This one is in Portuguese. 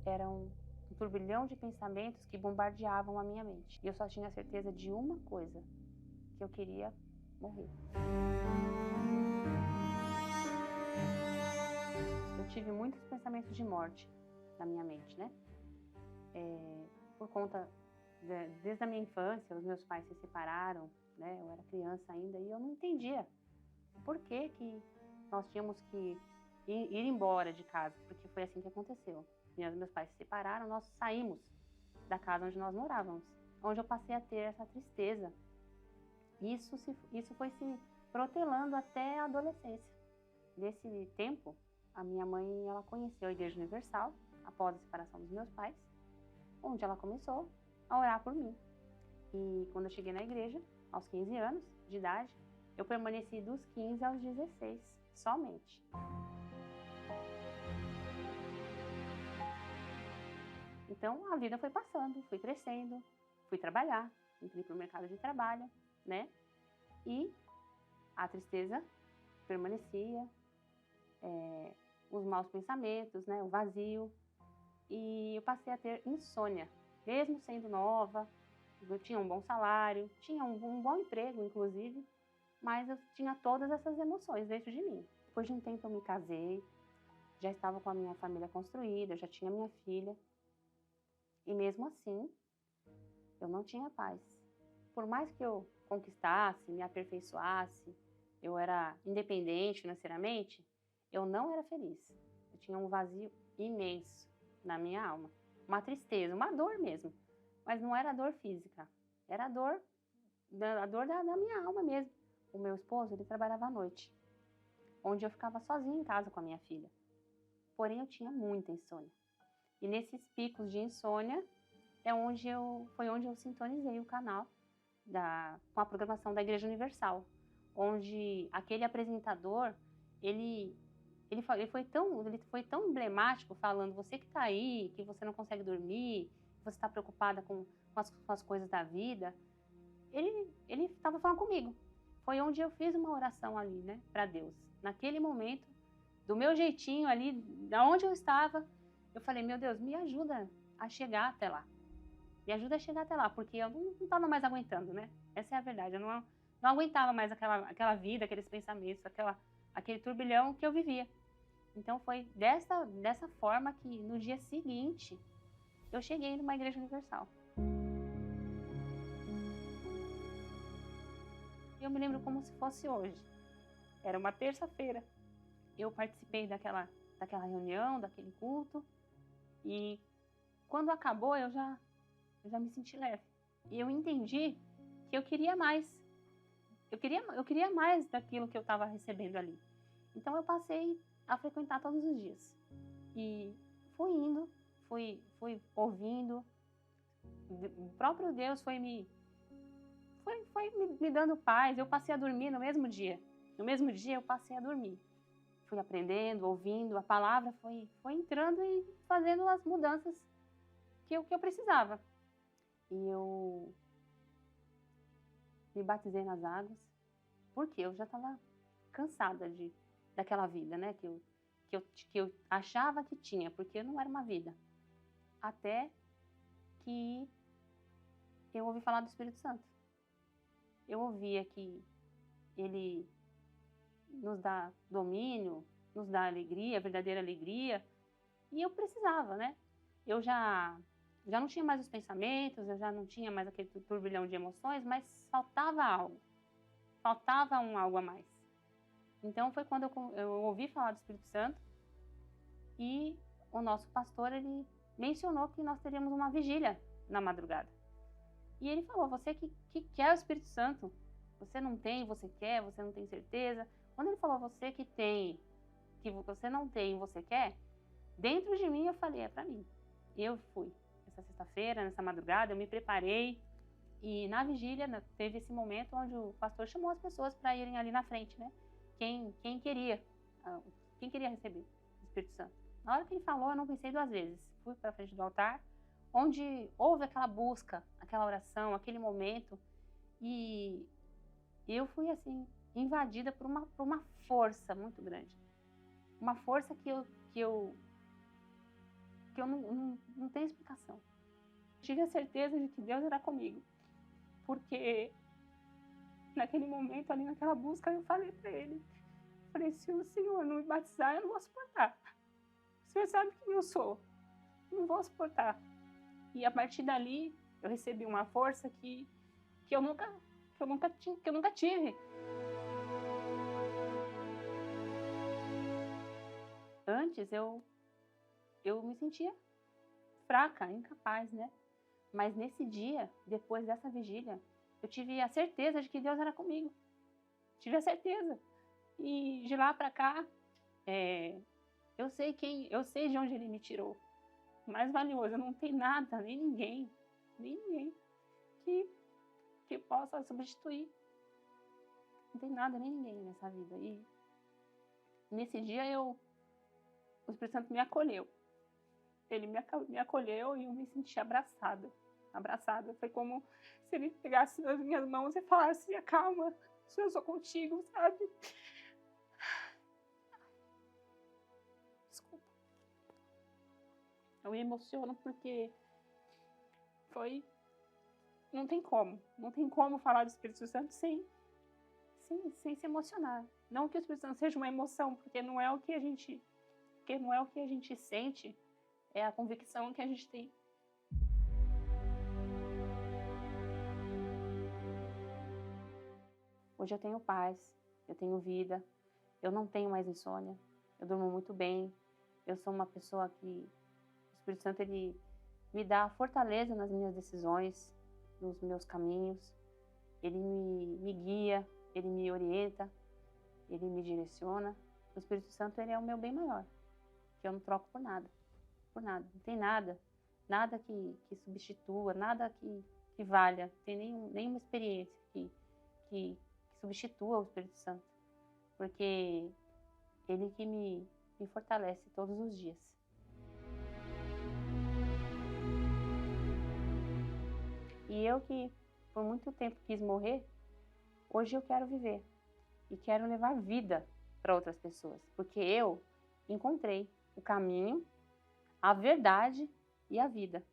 era um turbilhão de pensamentos que bombardeavam a minha mente. E eu só tinha certeza de uma coisa, que eu queria morrer. Eu tive muitos pensamentos de morte na minha mente, né? Por conta, desde a minha infância, os meus pais se separaram, né? Eu era criança ainda e eu não entendia por que nós tínhamos que ir embora de casa, porque foi assim que aconteceu. Meus pais se separaram, nós saímos da casa onde nós morávamos, onde eu passei a ter essa tristeza. Isso foi se protelando até a adolescência. Nesse tempo, a minha mãe, ela conheceu a Igreja Universal, após a separação dos meus pais, onde ela começou a orar por mim. E quando eu cheguei na igreja, aos 15 anos de idade, eu permaneci dos 15 aos 16, somente. Então, a vida foi passando, fui crescendo, fui trabalhar, entrei para o mercado de trabalho, né? E a tristeza permanecia, os maus pensamentos, né? O vazio. E eu passei a ter insônia, mesmo sendo nova. Eu tinha um bom salário, tinha um bom emprego, inclusive, mas eu tinha todas essas emoções dentro de mim. Depois de um tempo eu me casei, já estava com a minha família construída, já tinha minha filha. E mesmo assim, eu não tinha paz. Por mais que eu conquistasse, me aperfeiçoasse, eu era independente financeiramente, eu não era feliz. Eu tinha um vazio imenso na minha alma. Uma tristeza, uma dor mesmo. Mas não era dor física, era a dor da minha alma mesmo. O meu esposo, ele trabalhava à noite, onde eu ficava sozinha em casa com a minha filha. Porém, eu tinha muita insônia. E nesses picos de insônia, foi onde eu sintonizei o canal com a programação da Igreja Universal, onde aquele apresentador, ele foi tão emblemático, falando: você que está aí, que você não consegue dormir, que você está preocupada com as coisas da vida, ele estava falando comigo. Foi onde eu fiz uma oração ali, né, para Deus. Naquele momento, do meu jeitinho ali, da onde eu estava, eu falei: meu Deus, me ajuda a chegar até lá. Me ajuda a chegar até lá, porque eu não estava mais aguentando, né? Essa é a verdade. Eu não aguentava mais aquela vida, aqueles pensamentos, aquele turbilhão que eu vivia. Então foi dessa forma que no dia seguinte eu cheguei numa Igreja Universal. Eu me lembro como se fosse hoje. Era uma terça-feira. Eu participei daquela reunião, daquele culto, e quando acabou eu já me senti leve. E eu entendi que eu queria mais. Eu queria mais daquilo que eu estava recebendo ali. Então eu passei a frequentar todos os dias. E fui indo, fui ouvindo. O próprio Deus foi me dando paz. Eu passei a dormir no mesmo dia. No mesmo dia eu passei a dormir. Fui aprendendo, ouvindo, a palavra foi entrando e fazendo as mudanças que eu precisava. E eu me batizei nas águas, porque eu já estava cansada daquela vida, né? Que eu achava que tinha, porque não era uma vida. Até que eu ouvi falar do Espírito Santo. Eu ouvia que ele nos dá domínio, nos dá alegria, verdadeira alegria. E eu precisava, né? Eu já não tinha mais os pensamentos, eu já não tinha mais aquele turbilhão de emoções, mas faltava algo. Faltava algo a mais. Então foi quando eu ouvi falar do Espírito Santo e o nosso pastor, ele mencionou que nós teríamos uma vigília na madrugada. E ele falou: você que quer o Espírito Santo, você não tem, você quer, você não tem certeza. Quando ele falou você que tem, que você não tem, você quer, dentro de mim eu falei: é para mim. E eu fui. Essa sexta-feira, nessa madrugada, eu me preparei e na vigília teve esse momento onde o pastor chamou as pessoas para irem ali na frente, né? Quem queria receber o Espírito Santo. Na hora que ele falou, eu não pensei duas vezes. Fui para frente do altar, onde houve aquela busca, aquela oração, aquele momento, e eu fui assim invadida por uma força muito grande, uma força que eu que eu não tenho explicação. Tive a certeza de que Deus era comigo, porque naquele momento, ali naquela busca, eu falei para ele, falei, se o Senhor não me batizar, eu não vou suportar. O Senhor sabe quem eu sou, eu não vou suportar. E a partir dali, eu recebi uma força que eu nunca tive. Antes, eu me sentia fraca, incapaz, né? Mas nesse dia, depois dessa vigília, eu tive a certeza de que Deus era comigo. Tive a certeza. E de lá para cá, eu sei de onde Ele me tirou. O mais valioso, não tem nada, nem ninguém que possa substituir. Não tem nada, nem ninguém nessa vida. E nesse dia, o Espírito Santo me acolheu. Ele me acolheu e eu me senti abraçada. Foi como se ele pegasse nas minhas mãos e falasse, acalma, eu sou contigo, sabe? Desculpa. Eu me emociono porque não tem como falar do Espírito Santo sem se emocionar. Não que o Espírito Santo seja uma emoção, porque não é o que a gente sente, é a convicção que a gente tem. Hoje eu tenho paz, eu tenho vida, eu não tenho mais insônia, eu durmo muito bem, eu sou uma pessoa que o Espírito Santo ele me dá fortaleza nas minhas decisões, nos meus caminhos, ele me guia, ele me orienta, ele me direciona. O Espírito Santo ele é o meu bem maior, que eu não troco por nada, não tem nada que substitua, nada que valha, não tem nenhuma experiência que substitua o Espírito Santo, porque ele que me fortalece todos os dias. E eu que por muito tempo quis morrer, hoje eu quero viver e quero levar vida para outras pessoas, porque eu encontrei o caminho, a verdade e a vida.